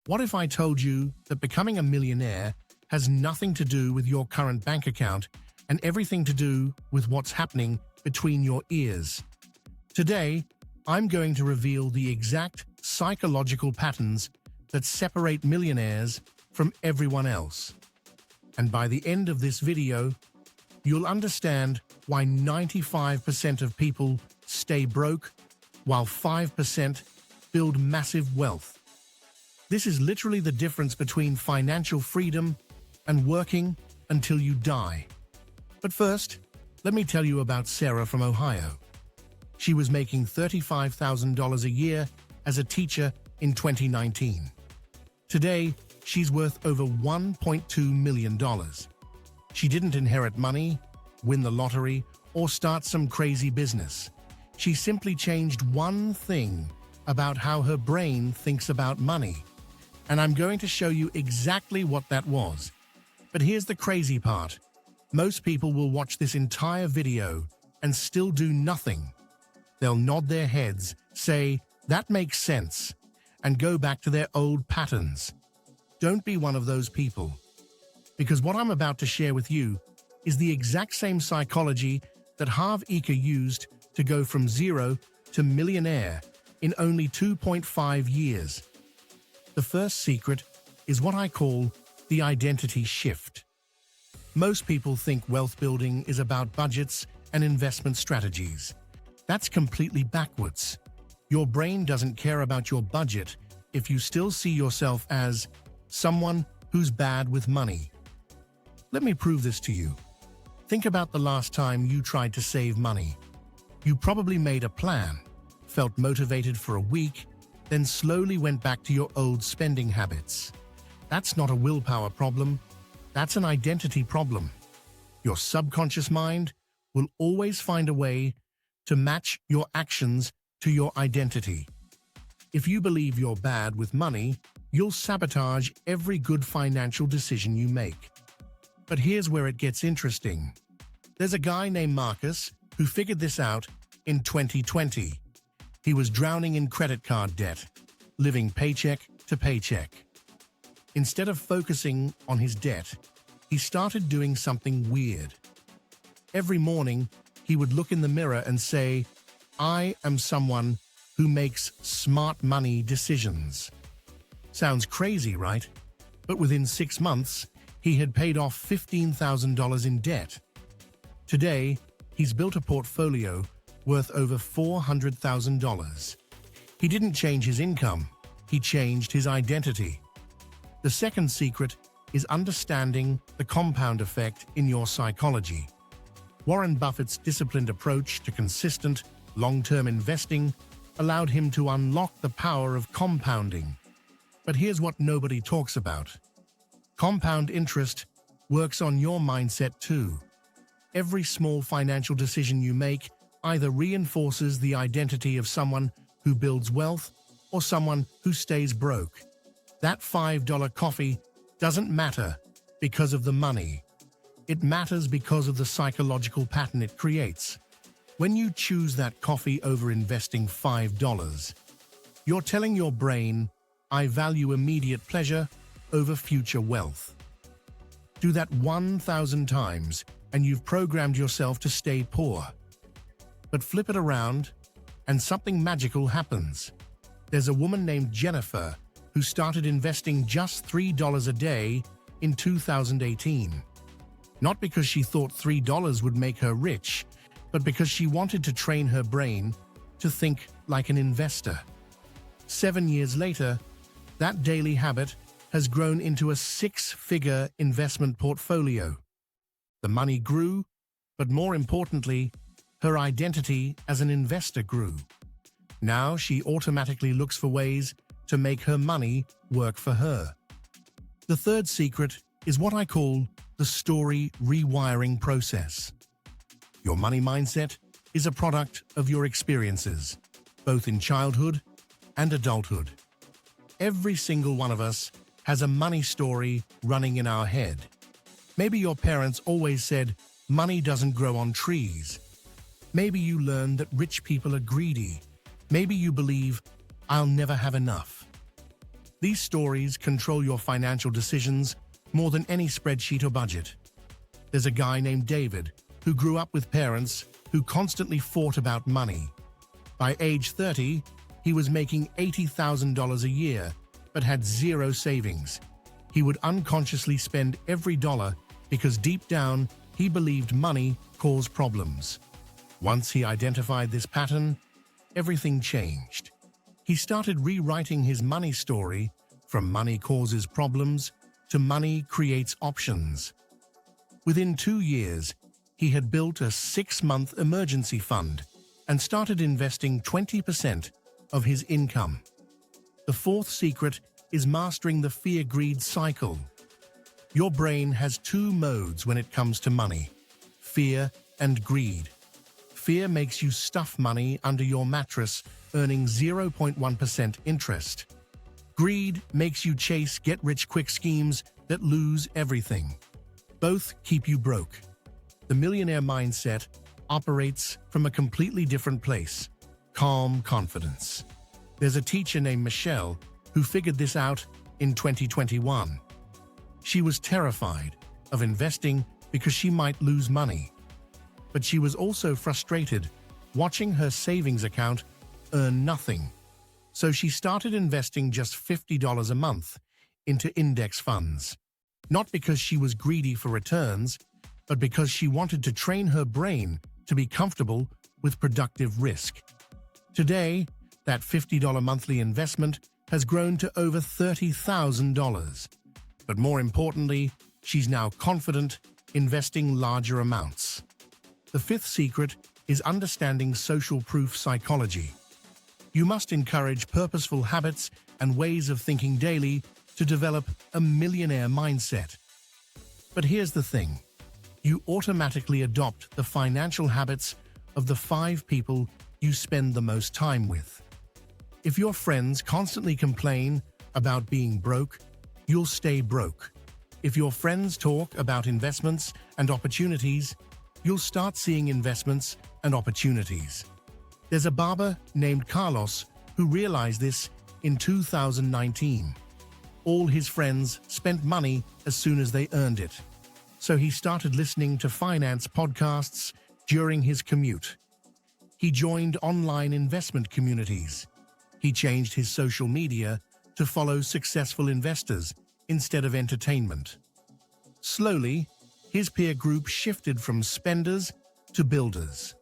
What if I told you that becoming a millionaire has nothing to do with your current bank account and everything to do with what's happening between your ears? Today, I'm going to reveal the exact psychological patterns that separate millionaires from everyone else. And by the end of this video, you'll understand why 95% of people stay broke while 5% build massive wealth. This is literally the difference between financial freedom and working until you die. But first, let me tell you about Sarah from Ohio. She was making $35,000 a year as a teacher in 2019. Today, she's worth over $1.2 million. She didn't inherit money, win the lottery, or start some crazy business. She simply changed one thing about how her brain thinks about money. And I'm going to show you exactly what that was. But here's the crazy part. Most people will watch this entire video and still do nothing. They'll nod their heads, say, "That makes sense," and go back to their old patterns. Don't be one of those people. Because what I'm about to share with you is the exact same psychology that Harv Eker used to go from zero to millionaire in only 2.5 years. The first secret is what I call the identity shift. Most people think wealth building is about budgets and investment strategies. That's completely backwards. Your brain doesn't care about your budget if you still see yourself as someone who's bad with money. Let me prove this to you. Think about the last time you tried to save money. You probably made a plan, felt motivated for a week, then slowly went back to your old spending habits. That's not a willpower problem. That's an identity problem. Your subconscious mind will always find a way to match your actions to your identity. If you believe you're bad with money, you'll sabotage every good financial decision you make. But here's where it gets interesting. There's a guy named Marcus who figured this out in 2020. He was drowning in credit card debt, living paycheck to paycheck. Instead of focusing on his debt, he started doing something weird. Every morning, he would look in the mirror and say, "I am someone who makes smart money decisions." Sounds crazy, right? But within 6 months, he had paid off $15,000 in debt. Today, he's built a portfolio worth over $400,000. He didn't change his income, he changed his identity. The second secret is understanding the compound effect in your psychology. Warren Buffett's disciplined approach to consistent, long-term investing allowed him to unlock the power of compounding. But here's what nobody talks about. Compound interest works on your mindset too. Every small financial decision you make either reinforces the identity of someone who builds wealth or someone who stays broke. That $5 coffee doesn't matter because of the money. It matters because of the psychological pattern it creates. When you choose that coffee over investing $5, you're telling your brain, "I value immediate pleasure over future wealth." Do that 1,000 times and you've programmed yourself to stay poor. But flip it around, and something magical happens. There's a woman named Jennifer who started investing just $3 a day in 2018. Not because she thought $3 would make her rich, but because she wanted to train her brain to think like an investor. 7 years later, that daily habit has grown into a 6-figure investment portfolio. The money grew, but more importantly, her identity as an investor grew. Now she automatically looks for ways to make her money work for her. The third secret is what I call the story rewiring process. Your money mindset is a product of your experiences, both in childhood and adulthood. Every single one of us has a money story running in our head. Maybe your parents always said, "Money doesn't grow on trees." Maybe you learned that rich people are greedy. Maybe you believe, "I'll never have enough." These stories control your financial decisions more than any spreadsheet or budget. There's a guy named David who grew up with parents who constantly fought about money. By age 30, he was making $80,000 a year, but had zero savings. He would unconsciously spend every dollar because deep down, he believed money caused problems. Once he identified this pattern, everything changed. He started rewriting his money story from money causes problems to money creates options. Within 2 years, he had built a 6-month emergency fund and started investing 20% of his income. The fourth secret is mastering the fear-greed cycle. Your brain has 2 modes when it comes to money: fear and greed. Fear makes you stuff money under your mattress, earning 0.1% interest. Greed makes you chase get-rich-quick schemes that lose everything. Both keep you broke. The millionaire mindset operates from a completely different place: calm confidence. There's a teacher named Michelle who figured this out in 2021. She was terrified of investing because she might lose money. But she was also frustrated watching her savings account earn nothing. So she started investing just $50 a month into index funds. Not because she was greedy for returns, but because she wanted to train her brain to be comfortable with productive risk. Today, that $50 monthly investment has grown to over $30,000. But more importantly, she's now confident investing larger amounts. The fifth secret is understanding social proof psychology. You must encourage purposeful habits and ways of thinking daily to develop a millionaire mindset. But here's the thing: you automatically adopt the financial habits of the 5 people you spend the most time with. If your friends constantly complain about being broke, you'll stay broke. If your friends talk about investments and opportunities, you'll start seeing investments and opportunities. There's a barber named Carlos who realized this in 2019. All his friends spent money as soon as they earned it. So he started listening to finance podcasts during his commute. He joined online investment communities. He changed his social media to follow successful investors instead of entertainment. Slowly, his peer group shifted from spenders to builders.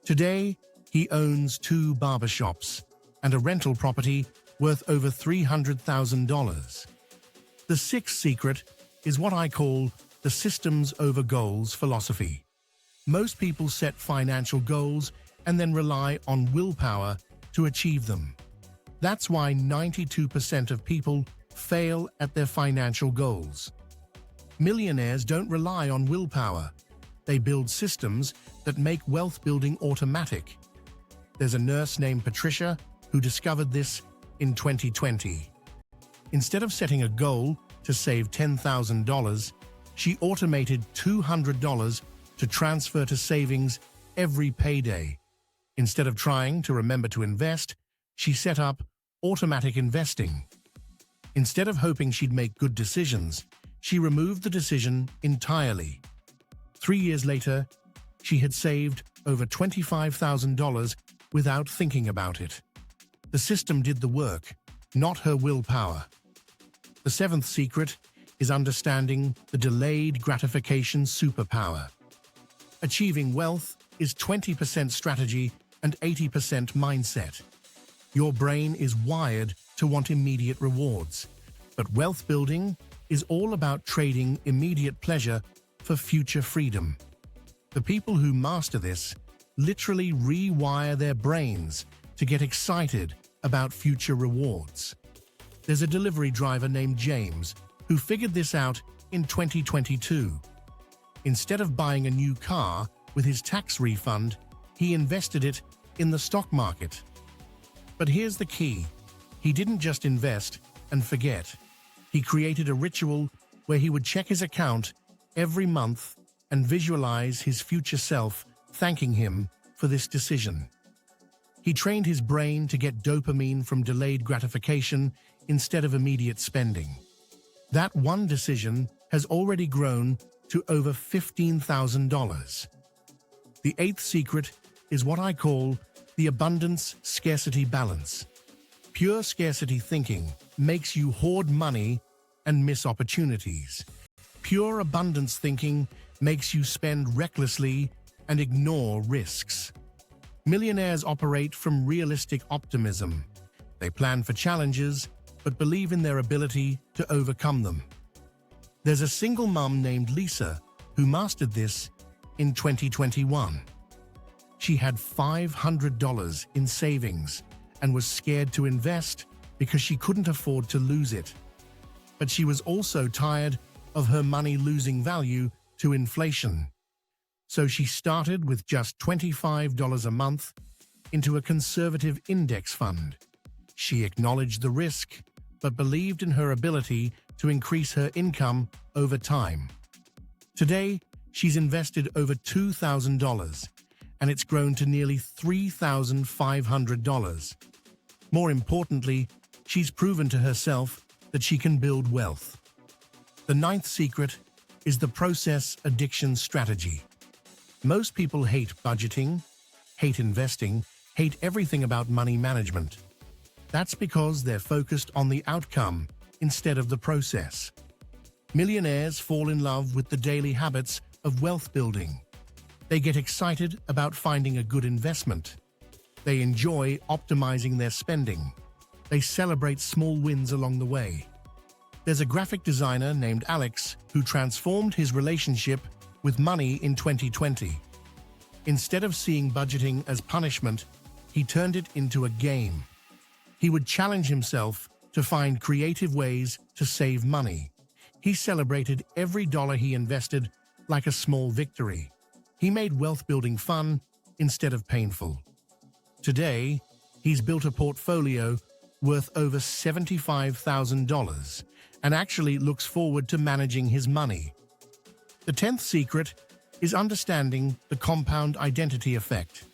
Today, he owns 2 barbershops and a rental property worth over $300,000. The sixth secret is what I call the systems over goals philosophy. Most people set financial goals and then rely on willpower to achieve them. That's why 92% of people fail at their financial goals. Millionaires don't rely on willpower. They build systems that make wealth building automatic. There's a nurse named Patricia who discovered this in 2020. Instead of setting a goal to save $10,000, she automated $200 to transfer to savings every payday. Instead of trying to remember to invest, she set up automatic investing. Instead of hoping she'd make good decisions, she removed the decision entirely. 3 years later, she had saved over $25,000 without thinking about it. The system did the work, not her willpower. The seventh secret is understanding the delayed gratification superpower. Achieving wealth is 20% strategy and 80% mindset. Your brain is wired to want immediate rewards, but wealth building is all about trading immediate pleasure for future freedom. The people who master this literally rewire their brains to get excited about future rewards. There's a delivery driver named James who figured this out in 2022. Instead of buying a new car with his tax refund, he invested it in the stock market. But here's the key: he didn't just invest and forget. He created a ritual where he would check his account every month and visualize his future self thanking him for this decision. He trained his brain to get dopamine from delayed gratification instead of immediate spending. That one decision has already grown to over $15,000. The eighth secret is what I call the abundance-scarcity balance. Pure scarcity thinking makes you hoard money and miss opportunities. Pure abundance thinking makes you spend recklessly and ignore risks. Millionaires operate from realistic optimism. They plan for challenges, but believe in their ability to overcome them. There's a single mom named Lisa who mastered this in 2021. She had $500 in savings and was scared to invest because she couldn't afford to lose it. But she was also tired of her money losing value to inflation. So she started with just $25 a month into a conservative index fund. She acknowledged the risk, but believed in her ability to increase her income over time. Today, she's invested over $2,000, and it's grown to nearly $3,500. More importantly, she's proven to herself that she can build wealth. The ninth secret is the process addiction strategy. Most people hate budgeting, hate investing, hate everything about money management. That's because they're focused on the outcome instead of the process. Millionaires fall in love with the daily habits of wealth building. They get excited about finding a good investment. They enjoy optimizing their spending. They celebrate small wins along the way. There's a graphic designer named Alex who transformed his relationship with money in 2020. Instead of seeing budgeting as punishment, he turned it into a game. He would challenge himself to find creative ways to save money. He celebrated every dollar he invested like a small victory. He made wealth building fun instead of painful. Today, he's built a portfolio worth over $75,000 and actually looks forward to managing his money. The 10th secret is understanding the compound identity effect.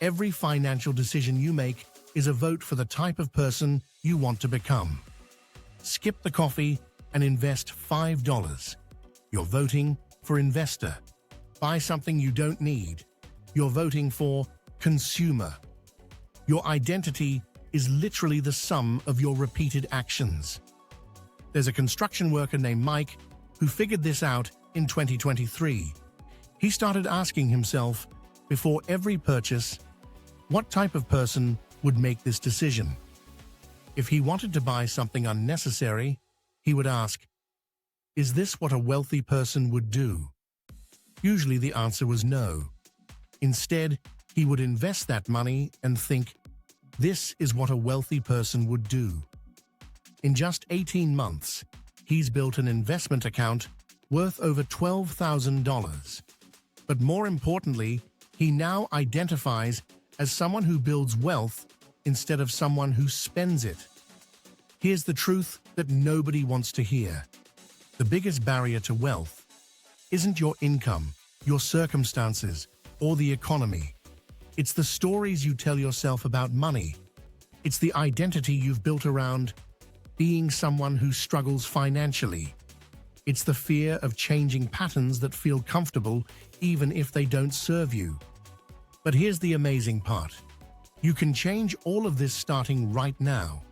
Every financial decision you make is a vote for the type of person you want to become. Skip the coffee and invest $5. You're voting for investor. Buy something you don't need. You're voting for consumer. Your identity is literally the sum of your repeated actions. There's a construction worker named Mike who figured this out in 2023. He started asking himself, before every purchase, what type of person would make this decision? If he wanted to buy something unnecessary, he would ask, is this what a wealthy person would do? Usually the answer was no. Instead, he would invest that money and think, this is what a wealthy person would do. In just 18 months, he's built an investment account worth over $12,000. But more importantly, he now identifies as someone who builds wealth instead of someone who spends it. Here's the truth that nobody wants to hear. The biggest barrier to wealth isn't your income, your circumstances, or the economy. It's the stories you tell yourself about money. It's the identity you've built around being someone who struggles financially. It's the fear of changing patterns that feel comfortable even if they don't serve you. But here's the amazing part. You can change all of this starting right now.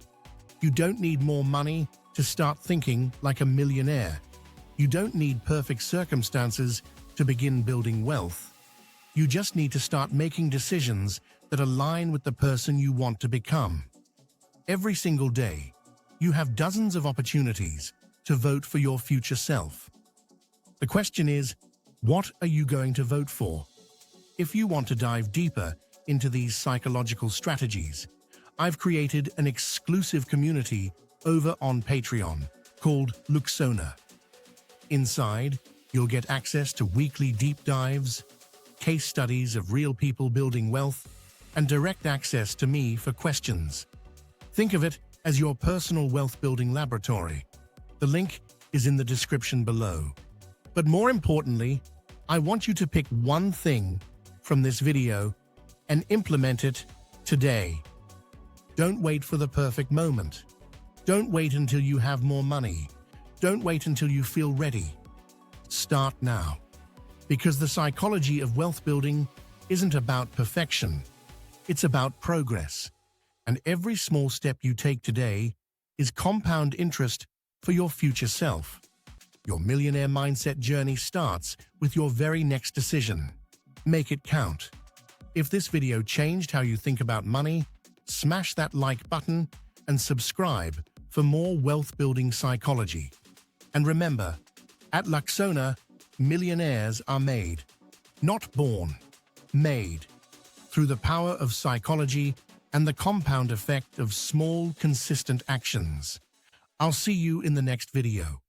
You don't need more money to start thinking like a millionaire. You don't need perfect circumstances to begin building wealth. You just need to start making decisions that align with the person you want to become. Every single day, you have dozens of opportunities to vote for your future self. The question is, what are you going to vote for? If you want to dive deeper into these psychological strategies, I've created an exclusive community over on Patreon called Lucona. Inside, you'll get access to weekly deep dives, case studies of real people building wealth, and direct access to me for questions. Think of it as your personal wealth-building laboratory. The link is in the description below. But more importantly, I want you to pick one thing from this video and implement it today. Don't wait for the perfect moment. Don't wait until you have more money. Don't wait until you feel ready. Start now. Because the psychology of wealth building isn't about perfection. It's about progress. And every small step you take today is compound interest for your future self. Your millionaire mindset journey starts with your very next decision. Make it count. If this video changed how you think about money, smash that like button and subscribe for more wealth-building psychology. And remember, at Lucona, millionaires are made, not born, made, through the power of psychology and the compound effect of small, consistent actions. I'll see you in the next video.